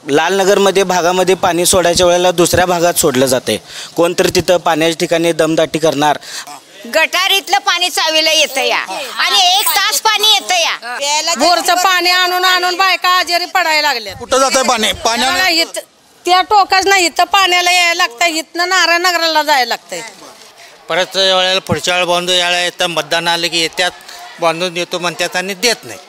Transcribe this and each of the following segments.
लालनगरमध्ये भागामध्ये पाणी सोडायच्या वेळेला दुसऱ्या भागात सोडलं जाते। कोणतरी तिथं पाण्याच्या ठिकाणी दमदाटी करणार। गटारीतलं पाणी चावीला येतं या आणि 1 तास पाणी येतं या। बोरचं पाणी आणून बायका आजारी पडायला लागल्या। कुठं जात आहे पाणी? पाण्याला त्या टोकाच नाही, इथं पाण्याला यायला लागतं, इथनं नारायणनगरला जायला लागतंय। परत वेळेला पुढच्या वेळेला बांधून यायला येतं, मतदान आलं की येतात, बांधून देतो म्हणतात आणि देत नाही।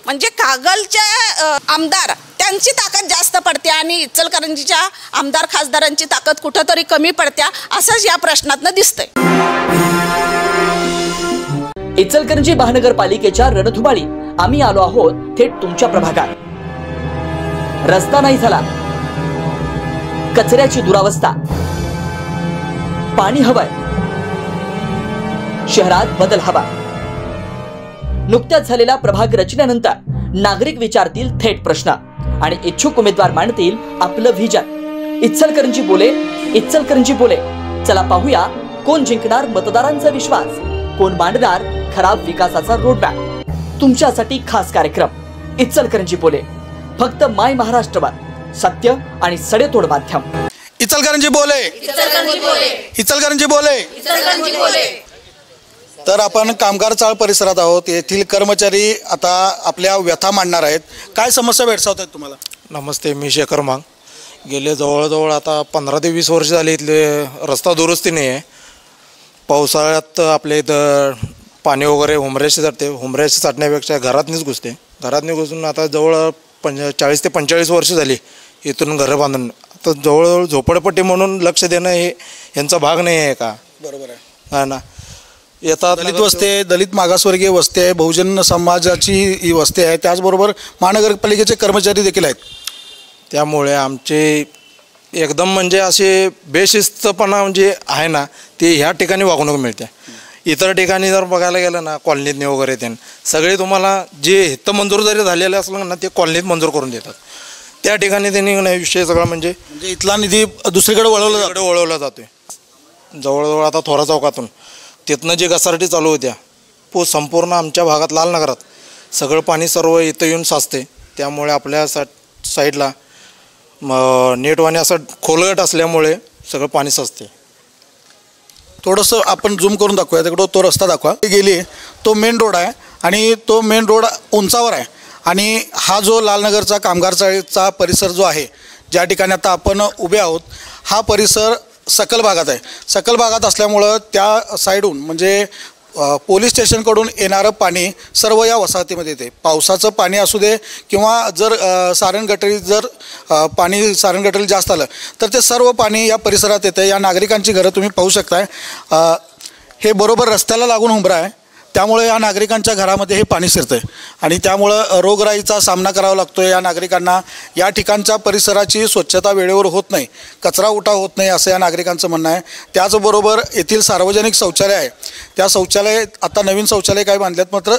म्हणजे कागलच्या आमदार त्यांची ताकद जास्त पडते आणि इचलकरंजीच्या आमदार खासदारांची ताकद कुठंतरी कमी पडत्या असंच या प्रश्नातनं दिसतंय। इचलकरंजी महानगरपालिकेच्या रणधुमाळीत आम्ही आलो आहोत थेट तुमच्या प्रभागात। रस्ता नाही झाला, कचऱ्याची दुरावस्था, पाणी हवंय, शहरात बदल हवा। नुकत्याच झालेल्या प्रभाग रचनेनंतर नागरिक विचारतील थेट प्रश्न आणि इच्छुक उमेदवार मांडतील आपलं व्हिजन। इचलकरंजी बोले, इचलकरंजी बोले। चला पाहूया कोण जिंकणार मतदारांचा विश्वास, कोण मांडणार खराब विकासाचा रोडमॅप। तुमच्यासाठी खास कार्यक्रम इचलकरंजी बोले, फक्त माय महाराष्ट्रवर, सत्य आणि सडेतोड माध्यम। इचलकरंजी बोले, इचलकरंजी बोले, इचलकरंजी बोले, इचलकरंजी बोले। तर आपण कामगार चाळ परिसरात आहोत। येथील कर्मचारी आता आपल्या व्यथा मांडणार आहेत। काय समस्या भेडसावत आहेत तुम्हाला? नमस्ते, मी शेखर मांग। गेले जवळजवळ आता 15 ते 20 वर्ष झाली इथले रस्ता दुरुस्ती नाही आहे। पावसाळ्यात आपल्या इथं पाणी वगैरे हुमऱ्याशी चढते, हुमऱ्याशी चढण्यापेक्षा घरातनीच घुसते। घरातनी घुसून आता जवळ 40 ते 45 वर्ष झाली इथून घरं बांधून। आता जवळजवळ झोपडपट्टी म्हणून लक्ष देणं हे यांचा भाग नाही आहे का? बरोबर आहे हा ना। येतात दलित वस्ती आहे, दलित मागासवर्गीय वस्ती आहे, बहुजन समाजाची ही वस्ती आहे, त्याचबरोबर महानगरपालिकेचे कर्मचारी देखील आहेत। त्यामुळे आमचे एकदम म्हणजे असे बेशिस्तपणा म्हणजे आहे ना, ते ह्या ठिकाणी वागणूक मिळते। इतर ठिकाणी जर बघायला गेलं ना, कॉलनीतने वगैरे ते सगळे तुम्हाला जे हित मंजूर जरी झालेले असलं ना, ते कॉलनीत मंजूर करून देतात। त्या ठिकाणी त्यांनी विषय सगळा म्हणजे इथला निधी दुसरीकडे वळवला जातोय। जवळजवळ आता थोरा चौकातून तिथनं जी घसारटी चालू होत्या संपूर्ण आमच्या भागात लालनगरात सगळं पाणी सर्व इथं येऊन साचते। त्यामुळे आपल्या साईडला नेटवाणी असं खोलगट असल्यामुळे सगळं पाणी साचते। थोडंसं आपण झूम करून दाखवूया, तिकडं तो रस्ता दाखवा। गेली तो मेन रोड आहे आणि तो मेन रोड उंचावर आहे आणि हा जो लालनगरचा कामगार चाळीचा परिसर जो आहे, ज्या ठिकाणी आता आपण उभे आहोत, हा परिसर सकल भागात आहे। सकल भागात असल्यामुळं त्या साईडहून म्हणजे पोलीस स्टेशनकडून येणारं पाणी सर्व या वसाहतीमध्ये येते। पावसाचं पाणी असू दे किंवा जर सारण गटरीत जर पाणी सारण गटरीत जास्त आलं तर ते सर्व पाणी या परिसरात येतं। या नागरिकांची घरं तुम्ही पाहू शकताय, हे बरोबर रस्त्याला लागून हुंबरा आहे, त्यामुळे या नागरिकांच्या घरामध्ये हे पाणी शिरतं आहे आणि त्यामुळं रोगराईचा सामना करावा लागतो या नागरिकांना। या ठिकाणच्या परिसराची स्वच्छता वेळेवर होत नाही, कचरा उठाव होत नाही असं या नागरिकांचं म्हणणं आहे। त्याचबरोबर येथील सार्वजनिक शौचालय आहे, त्या शौचालय आता नवीन शौचालय काय बांधल्यात, मात्र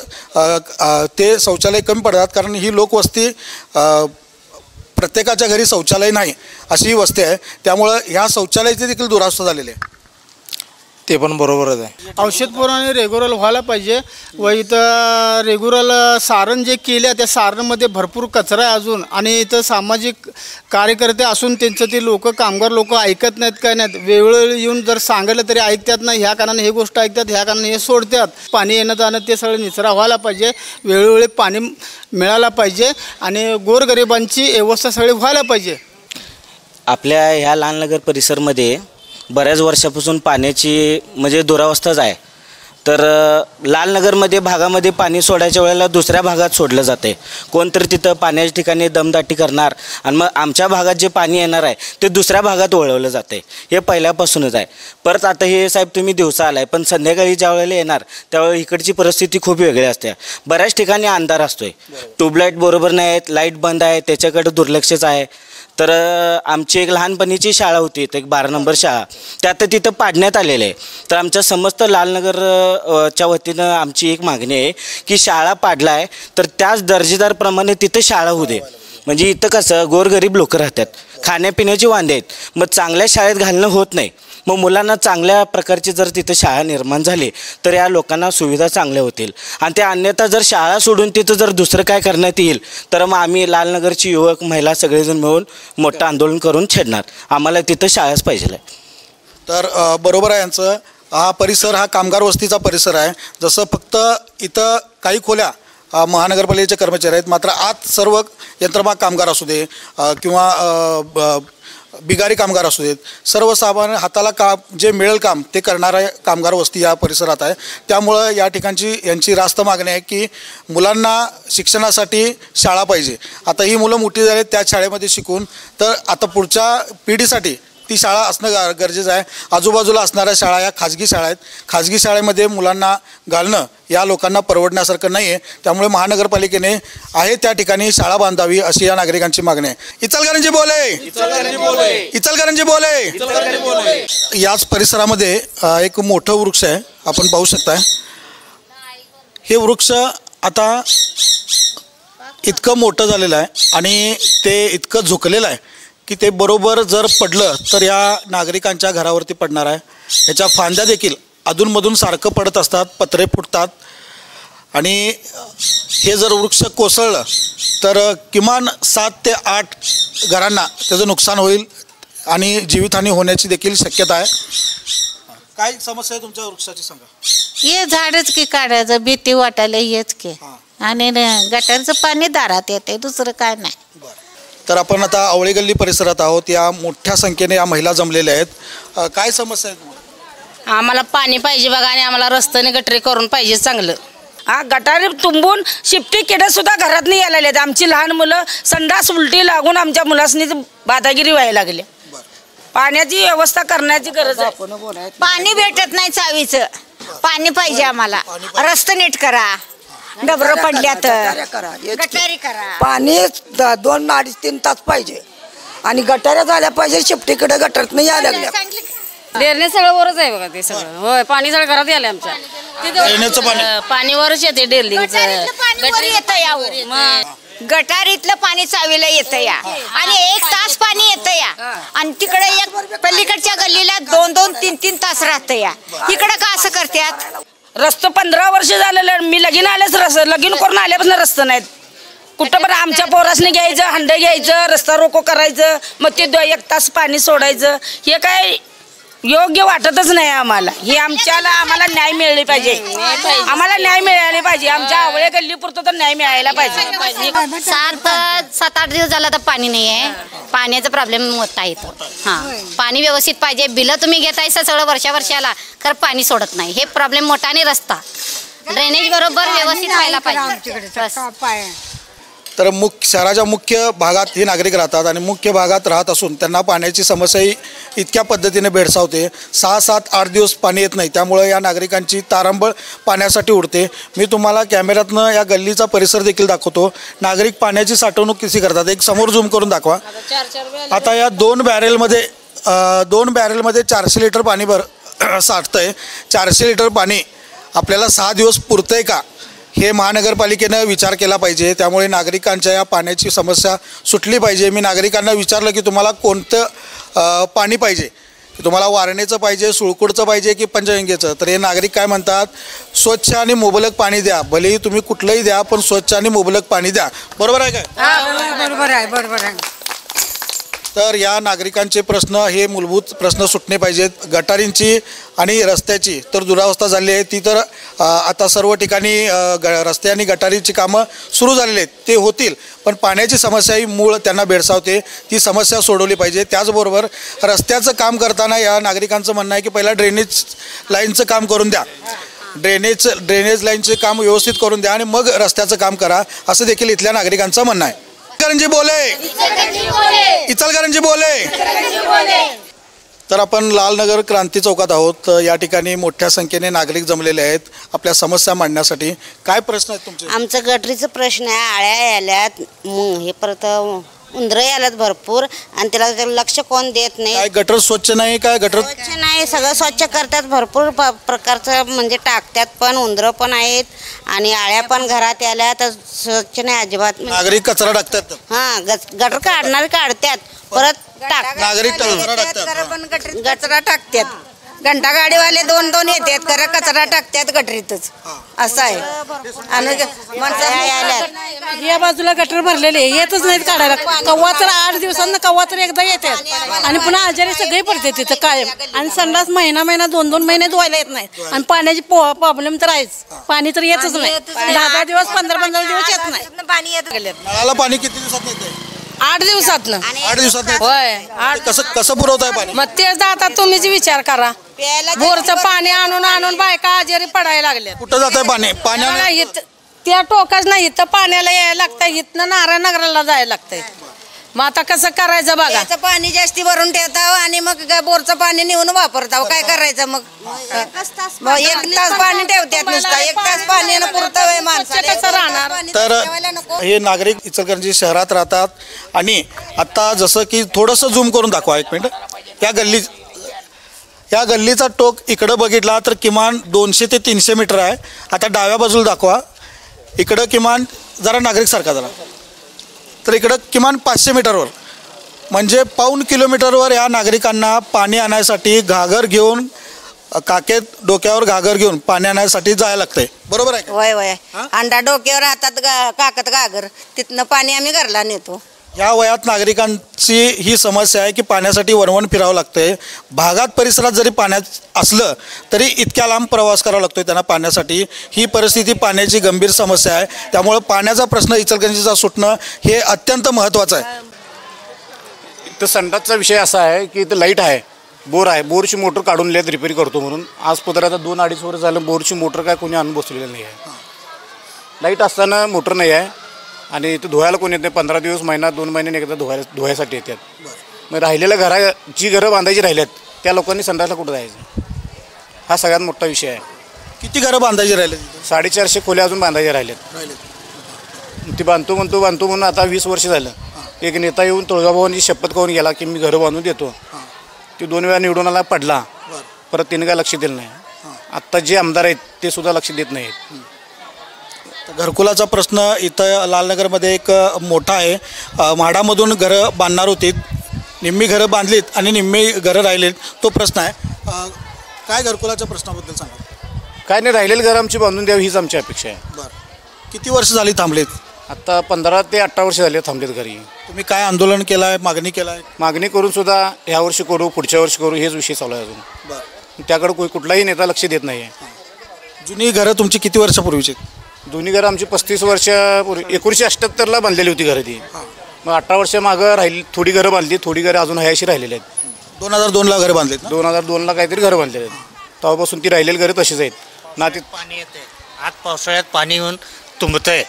ते शौचालय कमी पडतात कारण ही लोकवस्ती प्रत्येकाच्या घरी शौचालय नाही अशी ही वस्ती आहे। त्यामुळं ह्या शौचालयाची देखील दुरावस्था झालेली आहे। ते पण बरोबरच आहे। औषध पुरवणी रेग्युलर व्हायला पाहिजे व इथं रेग्युलर सारण जे केल्या त्या सारणमध्ये भरपूर कचरा आहे अजून आणि इथं सामाजिक कार्यकर्ते असून त्यांचं ते लोक कामगार लोक ऐकत नाहीत, काय नाहीत। वेळोवेळी येऊन जर सांगितलं तरी ऐकतात नाही, ह्या कारणाने हे गोष्ट ऐकतात, ह्या कारणाने हे सोडतात। पाणी येणं जाणं ते सगळं निचरा व्हायला पाहिजे, वेळोवेळी पाणी मिळायला पाहिजे आणि गोरगरिबांची व्यवस्था सगळी व्हायला पाहिजे। आपल्या ह्या लालनगर परिसरमध्ये बऱ्याच वर्षापासून पाण्याची म्हणजे दुरावस्थाच आहे। तर लालनगरमध्ये भागामध्ये पाणी सोडायच्या वेळेला दुसऱ्या भागात सोडलं जाते। कोणतरी तिथं पाण्याच्या ठिकाणी दमदाटी करणार आणि मग आमच्या भागात जे पाणी येणार आहे ते दुसऱ्या भागात वळवलं जाते। हे पहिल्यापासूनच आहे। परत आता हे साहेब तुम्ही दिवसा आलाय, पण संध्याकाळी ज्या वेळेला येणार त्यावेळी इकडची परिस्थिती खूप वेगळी असते। बऱ्याच ठिकाणी अंधार असतोय, ट्यूबलाईट बरोबर नाही आहेत, लाईट बंद आहे, त्याच्याकडे दुर्लक्षच आहे। तर आमची एक लहानपणीची शाळा होती, एक 12 नंबर शाळा, त्यात तिथं पाडण्यात आलेलं आहे। तर आमच्या समस्त लालनगरच्या वतीनं आमची एक मागणी आहे की शाळा पाडला आहे तर त्याच दर्जेदारप्रमाणे तिथं शाळा होऊ दे। म्हणजे इथं कसं गोरगरीब लोक राहतात, खाण्यापिण्याची वांदे आहेत, मग चांगल्या शाळेत घालणं होत नाही. मग मुलांना चांगल्या प्रकारची जर तिथं शाळा निर्माण झाली तर या लोकांना सुविधा चांगल्या होतील. आणि त्या अन्यथा जर शाळा सोडून तिथं जर दुसरं काय करण्यात येईल तर मग आम्ही लालनगरची युवक महिला सगळेजण मिळून मोठं आंदोलन करून छेडणार. आम्हाला तिथं शाळाच पाहिजे. तर बरोबर आहे यांचं. हा परिसर हा कामगार वस्तीचा परिसर आहे. जसं फक्त इथं काही खोल्या महानगरपालिकेचे कर्मचारी आहेत, मात्र आत सर्व यंत्रमाग कामगार असू दे किंवा बिगारी कामगार असू देत, सर्वसामान्य हाताला जे मिळेल काम ते करणारा कामगार वस्ती या परिसरात आहे. त्यामुळं या ठिकाणची यांची रास्त मागणी आहे की मुलांना शिक्षणासाठी शाळा पाहिजे. आता ही मुलं मोठी झाली त्या शाळेमध्ये शिकून तर आता पुढच्या पिढीसाठी ती शाळा असणं गरजेचं आहे. आजूबाजूला असणाऱ्या शाळा या खाजगी शाळा आहेत. खाजगी शाळेमध्ये मुलांना घालणं या लोकांना परवडण्यासारखं नाही आहे. त्यामुळे महानगरपालिकेने आहे त्या ठिकाणी शाळा बांधावी अशी या नागरिकांची मागणी आहे. इचलकरंजी बोले, इचलकरंजी बोले. याच परिसरामध्ये एक मोठं वृक्ष आहे, आपण पाहू शकताय. हे वृक्ष आता इतकं मोठं झालेलं आहे आणि ते इतकं झुकलेलं आहे की ते बरोबर जर पडलं तर या नागरिकांच्या घरावरती पडणार आहे. याच्या फांद्या देखील अधूनमधून सारखं पडत असतात, पत्रे फुटतात आणि हे जर वृक्ष कोसळलं तर किमान 7 ते 8 घरांना त्याचं नुकसान होईल आणि जीवितहानी होण्याची देखील शक्यता आहे. काय समस्या आहे तुमच्या वृक्षाची सांगा. हे झाडच की काढायचं, भीती वाटायला हेच की, आणि गटारचं पाणी दारात येते, दुसरं काय नाही. तर आपण आता आवळे गल्ली परिसरात आहोत. या मोठ्या संख्येने या महिला जमलेल्या आहेत. काय समस्या आहे तुम्हाला? आम्हाला पाणी पाहिजे बघा, आणि आम्हाला रस्त्याने गटरी करून पाहिजे चांगलं. गटारी तुंबून शिफ्टी किडे सुद्धा घरात नाही यायला लागले. आमची लहान मुलं संडास उलटी लागून आमच्या मुलासनी बादागिरी व्हायला लागली. पाण्याची व्यवस्था करण्याची गरज आहे. पाणी भेटत नाही चावीचं, पाणी पाहिजे आम्हाला. रस्ते नीट करा, डबरं पडल्यात गटारी करा. पाणी 2, 2.5, 3 तास पाहिजे आणि गटाऱ्या झाल्या पाहिजे. शिफ्टीकडे गटारात नाही यायला लागल्या. डेरणे सगळं वरच आहे बघा ते सगळं. होय, पाणी सगळं घरात यायला आमच्या. पाणी वरच येते डेरलिंगचं. गटारीतलं पाणी चावीला येतं या, आणि 1 तास पाणी येतं या, आणि तिकडे एक पलीकडच्या गल्लीला 2-2, 3-3 तास राहतं या. इकडं का असं करतात? रस्ता 15 वर्ष झालेलं. मी लगीन लगीन करून आल्यापासून रस्ता नाहीत कुठं. पण आमच्या पोरासने घ्यायचं, हंडे घ्यायचं, रस्ता रोको करायचं, मग ते 1 तास पाणी सोडायचं. हे काय योग्य वाटतच नाही आम्हाला. हे आम्हाला न्याय मिळाले पाहिजे. आम्हाला न्याय मिळाले पाहिजे. आमच्या आवळे गल्लीपुरतं तर न्याय मिळायला पाहिजे. 7-8 दिवस झाला तर पाणी नाही आहे. पाण्याचा प्रॉब्लेम मोठा आहे इथं. पाणी व्यवस्थित पाहिजे. बिलं तुम्ही घेताय सगळं वर्षाला, खरं पाणी सोडत नाही. हे प्रॉब्लेम मोठा. आणि रस्ता ड्रेनेज बरोबर व्यवस्थित व्हायला पाहिजे. तर शहराच्या मुख्य भागात हे नागरिक राहतात आणि मुख्य भागात राहत असून त्यांना पाण्याची समस्याही इतक्या पद्धतीने भेडसावते. 6-7-8 दिवस पाणी येत नाही. त्यामुळे या नागरिकांची तारांबळ पाण्यासाठी उडते. मी तुम्हाला कॅमेऱ्यातनं या गल्लीचा परिसर देखील दाखवतो. नागरिक पाण्याची साठवणूक कशी करतात एक समोर झूम करून दाखवा. आता या 2 बॅरेलमध्ये 400 लिटर पाणी साठतंय. 400 लिटर पाणी आपल्याला 6 दिवस पुरतंय का हे महानगरपालिकेनं विचार केला पाहिजे. त्यामुळे नागरिकांच्या या पाण्याची समस्या सुटली पाहिजे. मी नागरिकांना विचारलं की तुम्हाला कोणतं पाणी पाहिजे, की तुम्हाला वारणेचं पाहिजे, सुळकुडचं पाहिजे की पंचगंगेचं. तर हे नागरिक काय म्हणतात, स्वच्छ आणि मुबलक पाणी द्या. भलेही तुम्ही कुठलंही द्या, पण स्वच्छ आणि मुबलक पाणी द्या. बरोबर आहे काय? बरोबर आहे. तर या नागरिकांचे प्रश्न हे मूलभूत प्रश्न सुटणे पाहिजेत. गटारींची आणि रस्त्याची तर दुरावस्था झाली आहे. ती तर आता सर्व ठिकाणी रस्ते आणि गटारीची कामं सुरू झालेली आहेत, ते होतील. पण पाण्याची समस्या ही मूळ त्यांना भेडसावते. ती समस्या सोडवली पाहिजे. त्याचबरोबर रस्त्याचं काम करताना या नागरिकांचं म्हणणं आहे की पहिला ड्रेनेज लाईनचं काम करून द्या. ड्रेनेज लाईनचे काम व्यवस्थित करून द्या आणि मग रस्त्याचं काम करा, असं देखील इथल्या नागरिकांचं म्हणणं आहे. इचलकरंजी बोले. तर आपण लालनगर क्रांती चौकात आहोत. या ठिकाणी मोठ्या संख्येने नागरिक जमलेले आहेत आपल्या समस्या मांडण्यासाठी. काय प्रश्न आहेत तुमचे? आमचं गटरीचं प्रश्न आहे. आळ्या आल्यात, हे परत उंदरं यायलात भरपूर आणि त्याला लक्ष कोण देत नाही. काय गटर स्वच्छ नाही, काय गटर स्वच्छ नाही, सगळं स्वच्छ करतात, भरपूर प्रकारचं म्हणजे टाकतात, पण उंदरं पण आहेत आणि आळ्या पण घरात आल्या तर स्वच्छ नाही अजिबात. नागरिक कचरा टाकतात. हां, गटर काढणारे काढतात, परत नागरिक कचरा टाकतात. कचरा टाकतात. घंटा गाडीवाले दोन दोन येतात, खरं कचरा टाकतात गटरीतच, असं आहे. आणि या बाजूला गटर भरलेले येतच नाहीत काढायला. कव्वा तर 8 दिवसांना कव्वा तर एकदा येतात आणि पुन्हा आजारी सगळे पडते तिथं कायम. आणि संडास महिना 2-2 महिने धुवायला येत नाहीत आणि पाण्याची प्रॉब्लेम तर आहेच. पाणी तर येतच नाही, 10-10 दिवस 15-15 दिवस येत नाही. पाणी येत नळाला पाणी किती दिवसात येते? 8 दिवसातनं. 8 दिवसात होय. कसं पुरवताय पाणी? मग तेच आता तुम्हीच विचार करा. बोरचं पाणी आणून बायका आजारी पडायला लागल्या. कुठं जात पाणी? पाण्याला त्या टोकाच नाही, इथं पाण्याला यायला लागतं, इथनं नारायणनगरला जायला लागतंय. मग आता कसं करायचं बघा. पाणी जास्ती भरून ठेवताव आणि मग बोरचं पाणी नेऊन वापरताव. काय करायचं मग? 1 तास पाणी ठेवतात नुसतं, 1 तास पाणी पुरतं माणसाला कसं राहणार? तर हे नागरिक इचलकरंजी शहरात राहतात आणि आता जसं की थोडंसं झूम करून दाखवा 1 मिनिट. या गल्लीचा टोक इकडं बघितला तर किमान 200 ते 300 मीटर आहे. आता डाव्या बाजूला दाखवा, इकडं किमान जरा नागरिक सारखा जरा, तर इकडं किमान 500 मीटरवर म्हणजे पाऊण किलोमीटरवर या नागरिकांना पाणी आणण्यासाठी घागर घेऊन, काकेत डोक्यावर घागर घेऊन पाणी आणण्यासाठी जायला लागतंय. बरोबर आहे? वय वय. अंडा डोक्यावर हातात काकत घागर, तिथनं पाणी आम्ही घरला नेतो. या वयात नागरिकांची ही समस्या आहे की पाण्यासाठी वणवण फिरावं लागतंय. भागात परिसरात जरी पाण्यात असलं तरी इतक्या लांब प्रवास करावा लागतोय त्यांना पाण्यासाठी. ही परिस्थिती पाण्याची गंभीर समस्या आहे. त्यामुळं पाण्याचा प्रश्न इचलकरंजीचा सुटणं हे अत्यंत महत्त्वाचं आहे. इथं संडासचा विषय असा आहे की इथं लाईट आहे, बोर आहे, बोरची मोटर काढून लेत रिपेअर करतो म्हणून आज पुतळ्याचा 2-2.5 वर्ष झालं बोरची मोटर काय कोणी आणून बसलेलं नाही आहे. लाईट असताना मोटर नाही आहे आणि इथं धुवायला कोणी येत नाही. 15 दिवस, महिना 2 महिने एकदा धुवायसाठी येतात. मग राहिलेल्या जी घरं बांधायची राहिल्यात त्या लोकांनी संडासला कुठं जायचं, हा सगळ्यात मोठा विषय आहे. किती घरं बांधायची राहिले? 450 खोल्या अजून बांधायच्या राहिल्यात. ती बांधतो म्हणून आता 20 वर्ष झालं. एक नेता येऊन तुळजाभवानीची शपथ करून गेला की मी घरं बांधून देतो. ती 2 वेळा निवडून आला, पडला, परत तिने काय लक्ष दिलं नाही. आत्ता जे आमदार आहेत ते सुद्धा लक्ष देत नाहीत. घरकुलाचा प्रश्न इथं लालनगरमध्ये एक मोठा आहे. म्हाडामधून घरं बांधणार होती, निम्मी घरं बांधलीत आणि निम्मी घरं राहिलीत, तो प्रश्न आहे. काय घरकुलाच्या प्रश्नाबद्दल सांगा. काय नाही, राहिलेली घरं आमची बांधून द्यावी हीच आमची अपेक्षा आहे. बरं, किती वर्ष झाली थांबलेत? आता 15 ते 18 वर्ष झाले थांबलेत घरी. तुम्ही काय आंदोलन केलं आहे, मागणी केलं आहे? मागणी करून सुद्धा ह्या वर्षी करू, पुढच्या वर्षी करू, हेच विषय चालू आहे अजून. बरं, त्याकडे कुठलाही नेता लक्ष देत नाही आहे. जुनी घरं तुमची किती वर्षापूर्वीची? दोन्ही घरं आमची 35 वर्षापूर्वी 1978ला बांधलेली होती घरं ती. मग 18 वर्ष मागं राहिली, थोडी घरं बांधली, थोडी घरं अजून हयाशी राहिलेली आहेत. 2002ला घरं बांधली. 2002ला काहीतरी घरं बांधलेली आहेत. तेव्हापासून ती राहिलेली घरं तशीच आहेत ना. ते पाणी येते, आज पावसाळ्यात पाणी येऊन तुंबतंय.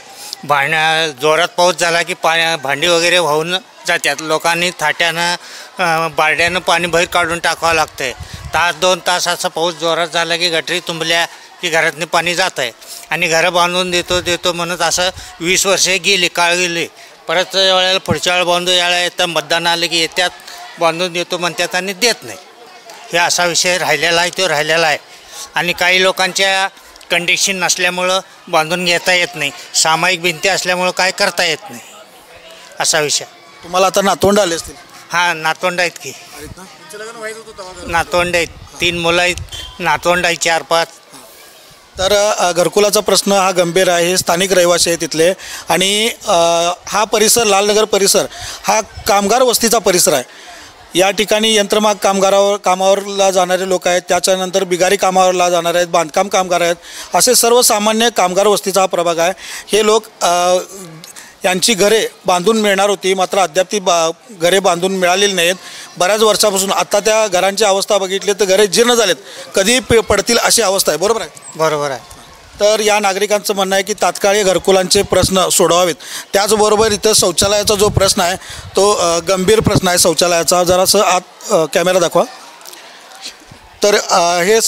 जोरात पाऊस झाला की भांडी वगैरे वाहून जातात. लोकांनी थाट्यानं बारड्यानं पाणी बाहेर काढून टाकावं लागतंय. 1-2 तास असा पाऊस जोरात झाला की गटरी तुंबल्या की घरातनं पाणी जात आहे आणि घरं बांधून देतो म्हणत असं 20 वर्षे गेली, काळ गेली. परत वेळेला पुढच्या वेळेला बांधून यायला येतं, मतदान आलं की येतात, बांधून देतो म्हणतात आणि देत नाही. हे असा विषय राहिलेला आहे, तो राहिलेला आहे. आणि काही लोकांच्या कंडिशन नसल्यामुळं बांधून घेता येत नाही, सामायिक भिंती असल्यामुळं काय करता येत नाही, असा विषय. तुम्हाला आता नातवंड आले असतील? हां, नातवंड आहेत की, नातवंड आहेत, 3 मुलं आहेत, नातवंड आहेत 4-5. तर घरकुलाचा प्रश्न हा गंभीर आहे. स्थानिक रहिवासी आहे तिथले आणि हा परिसर, लालनगर परिसर हा कामगार वस्तीचा परिसर आहे. या ठिकाणी यंत्रमाग कामावरला जाणारे लोक आहेत, त्याच्यानंतर बिगारी कामावरला जाणारे आहेत, बांधकाम कामगार आहेत, असे सर्वसामान्य कामगार वस्तीचा हा प्रभाग आहे. हे लोक यांची घरे बांधून मिळणार होती, मात्र अद्याप ती घरे बांधून मिळालेली नाहीत बऱ्याच वर्षापासून. आता त्या घरांची अवस्था बघितली तर घरे जीर्ण झालेत, कधी पडतील अशी अवस्था आहे. बरोबर आहे? बरोबर आहे. तर या नागरिकांचं म्हणणं आहे की तात्काळ घरकुलांचे प्रश्न सोडवावेत. त्याचबरोबर इथं शौचालयाचा जो प्रश्न आहे तो गंभीर प्रश्न आहे शौचालयाचा. जरासं आत कॅमेरा दाखवा. तर हे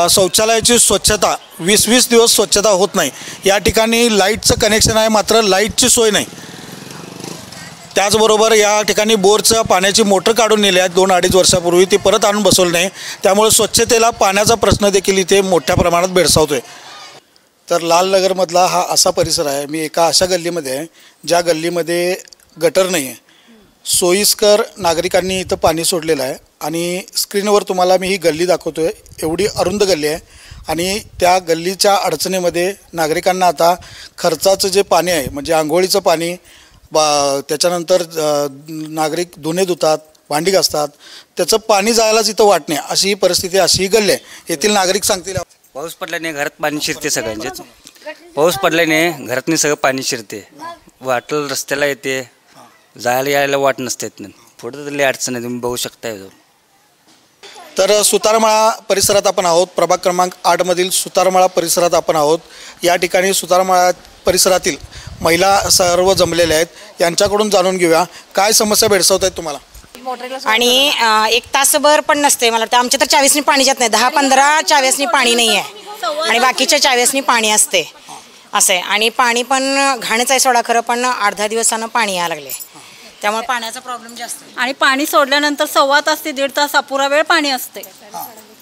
शौचालयाची स्वच्छता 20-20 दिवस स्वच्छता होत नाही. या ठिकाणी लाईटचं कनेक्शन आहे, मात्र लाईटची सोय नाही. त्याचबरोबर या ठिकाणी बोरच्या पाण्याची मोटर काढून नेली आहे 2-2.5 वर्षापूर्वी, ती परत आणून बसवली नाही. त्यामुळे स्वच्छतेला पाण्याचा प्रश्न देखील इथे मोठ्या प्रमाणात भेडसावतोय. तर लालनगरमधला हा असा परिसर आहे. मी एका अशा गल्लीमध्ये आहे ज्या गल्लीमध्ये गटर नाही आहे. सोयीस्कर नागरिकांनी इथं पाणी सोडलेलं आहे आणि स्क्रीनवर तुम्हाला मी ही गल्ली दाखवतो आहे. एवढी अरुंद गल्ली आहे आणि त्या गल्लीच्या अडचणीमध्ये नागरिकांना आता खर्चाचं जे पाणी आहे म्हणजे आंघोळीचं पाणी त्याच्यानंतर नागरिक धुणे धुतात, भांडी घासतात, त्याचं पाणी जायलाच इथं वाट नाही अशी ही परिस्थिती, अशी ही गल्ली आहे. येथील नागरिक सांगतील पाऊस पडल्याने घरात पाणी शिरते. सगळ्यांचेच पाऊस पडल्याने घरातनी सगळं पाणी शिरते. वाटल रस्त्याला येते, जायला यायला वाट नसते. पुढे तरी अडचण आहे, तुम्ही बघू शकताय. तर सुतारमाळा परिसरात आपण आहोत. प्रभाग क्रमांक 8मधील सुतारमाळा परिसरात आपण आहोत. या ठिकाणी सुतारमाळा परिसरातील महिला सर्व जमलेल्या आहेत. यांच्याकडून जाणून घेऊया काय समस्या भेडसावत आहेत तुम्हाला. आणि 1 तासभर पण नसते. मला वाटतं आमच्या तर 40नी पाणी जात नाही. 10-15 40नी पाणी नाही आहे आणि बाकीच्या 40नी पाणी असते असं आहे. आणि पाणी पण घाणच आहे सोडा खरं, पण 8-10 दिवसानं पाणी यायला लागले. त्यामुळे पाण्याचा प्रॉब्लेम जास्त आहे. आणि पाणी सोडल्यानंतर 1.25 तास ते 1.5 तास अपुरा वेळ पाणी असते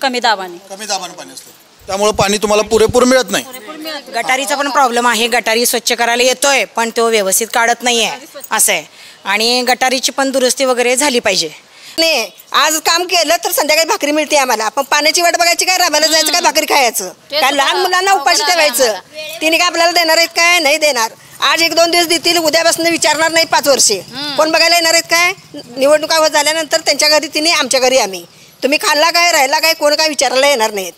कमी दाबाने पाणी असते. त्यामुळे पाणी तुम्हाला पुरेपूर मिळत नाही. गटारीचा पण प्रॉब्लेम आहे. गटारी स्वच्छ करायला येतोय पण तो व्यवस्थित काढत नाही आहे असं आहे. आणि गटारीची पण दुरुस्ती वगैरे झाली पाहिजे. नाही आज काम केलं तर संध्याकाळी भाकरी मिळते आम्हाला, पण पाण्याची वाट बघायची काय, राबायला जायचं काय, भाकरी खायचं काय, लहान मुलांना उपाशी ठेवायचं. तिने काय आपल्याला देणार आहेत काय, नाही देणार. आज 1-2 दिवस देतील, उद्यापासून विचारणार नाही 5 वर्षे. कोण बघायला येणार आहेत काय. निवडणुका होत झाल्यानंतर त्यांच्या घरी तिने, आमच्या घरी आम्ही. तुम्ही खाल्ला काय, राहिला काय, कोण काय विचारायला येणार नाहीत.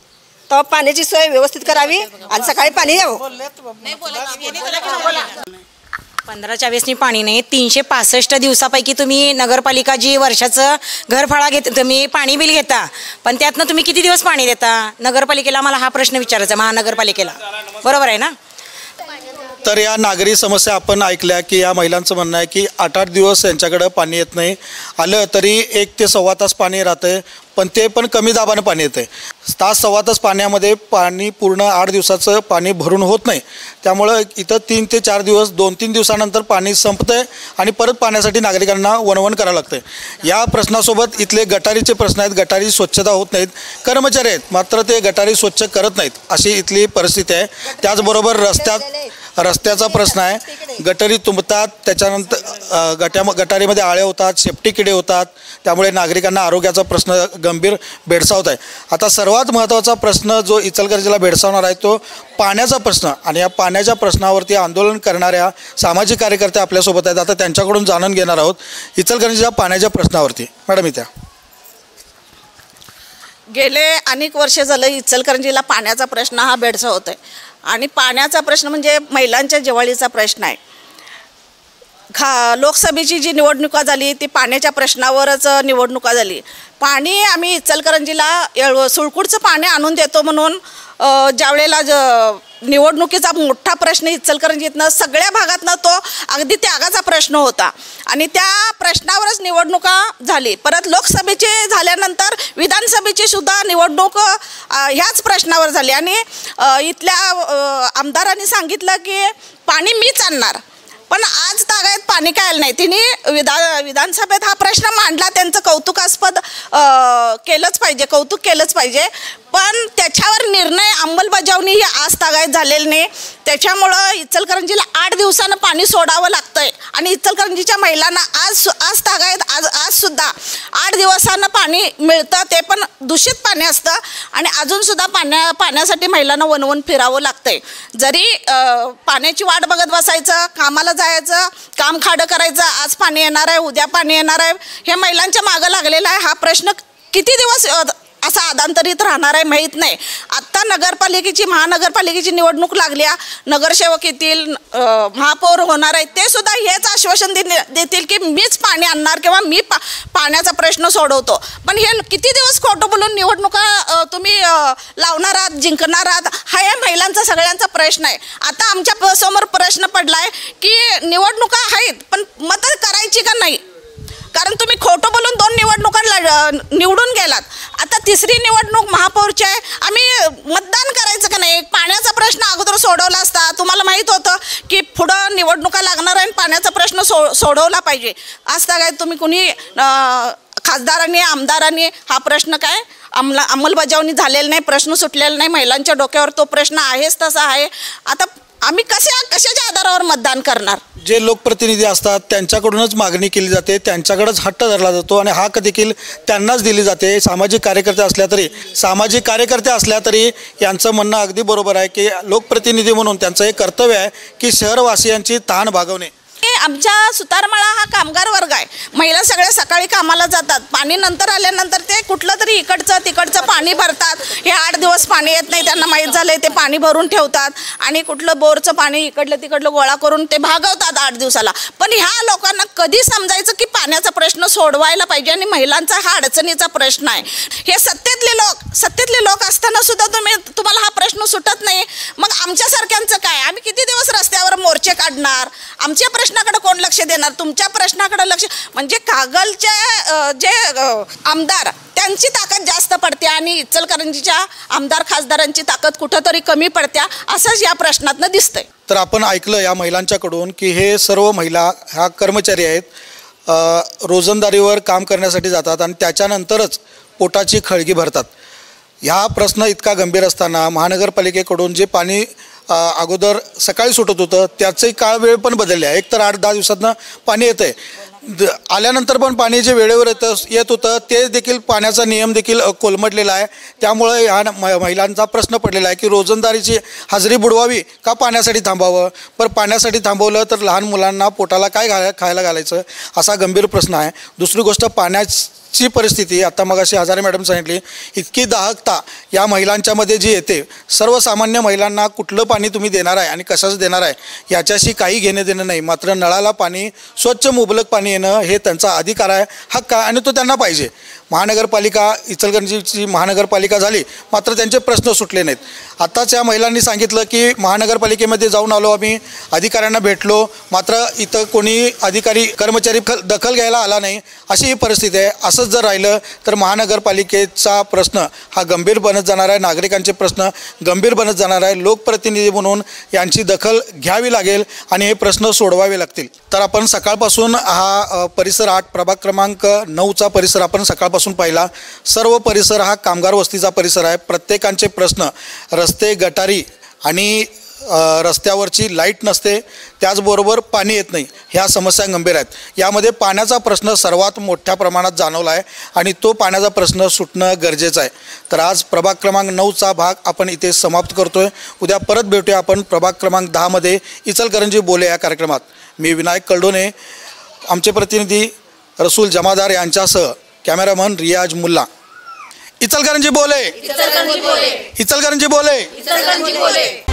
तर पाण्याची सोय व्यवस्थित करावी आणि सकाळी पाणी यावं. 15-20नी पाणी नाही. 365 दिवसापैकी तुम्ही नगरपालिका जी वर्षाचं घरफाळा तुम्ही पाणी बिल घेता, पण त्यातनं तुम्ही किती दिवस पाणी देता नगरपालिकेला. मला हा प्रश्न विचारायचा महानगरपालिकेला. बरोबर आहे ना. तर या नागरी समस्या आपण ऐकल्या की या महिलांचं म्हणणं आहे की 8-8 दिवस यांच्याकडं पाणी येत नाही. आलं तरी 1 ते 1.25 तास पाणी राहतं, पण ते पण कमी दाबानं पाणी येतं आहे. 1-1.25 तास पाण्यामध्ये पाणी पूर्ण 8 दिवसाचं पाणी भरून होत नाही. त्यामुळं इथं 3 ते 4 दिवस 2-3 दिवसानंतर पाणी संपतं आहे आणि परत पाण्यासाठी नागरिकांना वणवण करावं लागतं आहे. या प्रश्नासोबत इथले गटारीचे प्रश्न आहेत. गटारी स्वच्छता होत नाहीत. कर्मचारी आहेत मात्र ते गटारी स्वच्छ करत नाहीत अशी इथली परिस्थिती आहे. त्याचबरोबर रस्त्याचा प्रश्न आहे. गटारी तुंबतात, त्याच्यानंतर गटारीमध्ये आळे होतात, शेपटी किडे होतात. त्यामुळे नागरिकांना आरोग्याचा प्रश्न गंभीर भेडसावत आहे. आता सर्वात महत्त्वाचा प्रश्न जो इचलकरंजीला भेडसावणार आहे तो पाण्याचा प्रश्न. आणि या पाण्याच्या प्रश्नावरती आंदोलन करणाऱ्या सामाजिक कार्यकर्ते आपल्यासोबत आहेत. आता त्यांच्याकडून जाणून घेणार आहोत इचलकरंजीच्या पाण्याच्या प्रश्नावरती. मॅडम इथे गेले अनेक वर्षे झालं इचलकरंजीला पाण्याचा प्रश्न हा भेडसावत आहे. आणि पाण्याचा प्रश्न म्हणजे महिलांच्या जिव्हाळीचा प्रश्न आहे. लोकसभेची जी निवडणुका झाली ती पाण्याच्या प्रश्नावरच निवडणुका झाली. पाणी आम्ही इचलकरंजीला सुळकूटचं पाणी आणून देतो म्हणून ज्यावेळेला निवडणुकीचा मोठा प्रश्न इचलकरंजीतनं सगळ्या भागातनं तो अगदी त्यागाचा प्रश्न होता आणि त्या प्रश्नावरच निवडणुका झाली. परत लोकसभेची झाल्यानंतर विधानसभेची सुद्धा निवडणूक ह्याच प्रश्नावर झाली आणि इथल्या आमदारांनी सांगितलं की पाणी मीच आणणार, पण आज तागायत पाणी काय आलं नाही. तिने विधानसभेत हा प्रश्न मांडला, त्यांचं कौतुकास्पद कौतुक केलंच पाहिजे. पण त्याच्यावर निर्णय अंमलबजावणी ही आज तागायत झालेली नाही. त्याच्यामुळं इचलकरंजीला 8 दिवसानं पाणी सोडावं लागतंय आणि इचलकरंजीच्या महिलांना आज तागायत आज सुद्धा 8 दिवसानं पाणी मिळतं, ते पण दूषित पाणी असतं आणि अजूनसुद्धा पाण्यासाठी महिलांना वणवण फिरावं लागतंय. जरी पाण्याची वाट बघत बसायचं, कामाला जायचं, काम खाडं करायचं, आज पाणी येणार आहे, उद्या पाणी येणार आहे, हे महिलांच्या मागं लागलेला आहे. हा प्रश्न किती दिवस असा आदांतरित राहणार आहे माहीत नाही. आत्ता महानगरपालिकेची निवडणूक लागल्या, नगरसेवक येतील, महापौर होणार आहेत, ते सुद्धा हेच आश्वासन देतील की मीच पाणी आणणार किंवा मी पाण्याचा प्रश्न सोडवतो. पण हे किती दिवस खोटं बोलून निवडणुका तुम्ही लावणार आहात, जिंकणार आहात, हा या महिलांचा सगळ्यांचा प्रश्न आहे. आता आमच्या समोर प्रश्न पडलाय की निवडणुका आहेत पण मत करायची का नाही, कारण तुम्ही खोटं बोलून 2 निवडणुका निवडून गेलात. आता 3री निवडणूक महापौरची आहे, आम्ही मतदान करायचं का नाही. पाण्याचा प्रश्न अगोदर सोडवला असता, तुम्हाला माहीत होतं की पुढं निवडणुका लागणार आहे आणि पाण्याचा प्रश्न सोडवला पाहिजे असता काय तुम्ही कुणी खासदारांनी आमदारांनी हा प्रश्न काय अंमलबजावणी झालेला नाही, प्रश्न सुटलेला नाही, महिलांच्या डोक्यावर तो प्रश्न आहेच तसा आहे. आता आम्ही कशाच्या आधारावर मतदान करणार? जे लोकप्रतिनिधी असतात त्यांच्याकडूनच मागणी केली जाते, त्यांच्याकडेच हट्ट धरला जातो आणि हाक देखील त्यांनाच दिली जाते. सामाजिक कार्यकर्ते असल्या तरी यांचं म्हणणं अगदी बरोबर आहे की लोकप्रतिनिधी म्हणून त्यांचं हे कर्तव्य आहे की शहरवासियांची ताण भागवणे. आमच्या सुतारमाळा हा कामगार वर्ग आहे. महिला सगळ्या सकाळी कामाला जातात, पाणी नंतर आल्यानंतर ते कुठलं तरी इकडचं तिकडचं पाणी भरतात. हे 8 दिवस पाणी येत नाही, त्यांना माहीत झालंय, ते पाणी भरून ठेवतात आणि कुठलं बोरचं पाणी इकडलं तिकडलं गोळा करून ते भागवतात 8 दिवसाला. पण ह्या लोकांना कधी समजायचं की पाण्याचा प्रश्न सोडवायला पाहिजे आणि महिलांचा हा अडचणीचा प्रश्न आहे. हे सत्तेतले लोक असताना सुद्धा तुम्हाला हा प्रश्न सुटत नाही. मग आमच्यासारख्यांचं काय? आम्ही किती दिवस रस्त्यावर मोर्चे काढणार? आमच्या प्रश्नाकडे कोण लक्ष देणार? तुमच्या प्रश्नाकडे लक्ष म्हणजे कागलच्या जे आमदार त्यांची ताकद जास्त पडते आणि इचलकरंजीच्या आमदार खासदारांची ताकद कुठंतरी कमी पडत्या असंच या प्रश्नातनं दिसतंय. तर आपण ऐकलं या महिलांच्याकडून की हे सर्व महिला ह्या कर्मचारी आहेत, रोजंदारीवर काम करण्यासाठी जातात आणि त्याच्यानंतरच पोटाची खळगी भरतात. ह्या प्रश्न इतका गंभीर असताना महानगरपालिकेकडून जे पाणी अगोदर सकाळी सुटत होतं त्याचे वेळ पण बदलले आहे. एक तर 8-10 दिवसातनं पाणी येतं आहे, आल्यानंतर पण पाणी जे वेळेवर येत होतं ते देखील पाण्याचा नियम देखील कोलमडलेला आहे. त्यामुळे ह्या महिलांचा प्रश्न पडलेला आहे की रोजंदारीची हजेरी बुडवावी का पाण्यासाठी थांबावं? पण पाण्यासाठी थांबवलं तर लहान मुलांना पोटाला काय खायला घालायचं असा गंभीर प्रश्न आहे. दुसरी गोष्ट पाण्याची परिस्थिती आता मगाशी हजारे मॅडम सांगितली, इतकी दाहकता या महिलांच्यामध्ये जी येते. सर्वसामान्य महिलांना कुठलं पाणी तुम्ही देणार आहे आणि कशाचं देणार आहे याच्याशी काही घेणं देणं नाही. मात्र नळाला पाणी स्वच्छ मुबलक पाणी येणं हे त्यांचा अधिकार आहे, हक्क आहे आणि तो त्यांना पाहिजे. महानगरपालिका इचलकरंजीची महानगरपालिका झाली मात्र त्यांचे प्रश्न सुटले नाहीत. आत्ताच या महिलांनी सांगितलं की महानगरपालिकेमध्ये जाऊन आलो, आम्ही अधिकाऱ्यांना भेटलो, मात्र इथं कोणी अधिकारी कर्मचारी दखल घ्यायला आला नाही, अशी ही परिस्थिती आहे. असंच जर राहिलं तर महानगरपालिकेचा प्रश्न हा गंभीर बनत जाणार आहे, नागरिकांचे प्रश्न गंभीर बनत जाणार आहे. लोकप्रतिनिधी म्हणून यांची दखल घ्यावी लागेल आणि हे प्रश्न सोडवावे लागतील. तर आपण सकाळपासून हा परिसर 8 प्रभाग क्रमांक 9चा परिसर आपण सकाळपासून पाहिला. सर्व परिसर हा कामगार वस्तीचा परिसर आहे. प्रत्येकांचे प्रश्न रस्ते, गटारी आणि रस्त्यावरची लाईट नसते, त्याचबरोबर पाणी येत नाही, ह्या समस्या गंभीर आहेत. यामध्ये पाण्याचा प्रश्न सर्वात मोठ्या प्रमाणात जाणवला आहे आणि तो पाण्याचा प्रश्न सुटणं गरजेचं आहे. तर आज प्रभाग क्रमांक 9चा भाग आपण इथे समाप्त करतोय. उद्या परत भेटूया आपण प्रभाग क्रमांक 10मध्ये इचलकरंजी बोले या कार्यक्रमात. मी विनायक कलडोने, आमचे प्रतिनिधी रसूल जमादार यांच्यासह कॅमेरामन रियाज मुल्ला. इचलकरंजी बोले, इचलकरंजी बोले, इचलकरंजी बोले.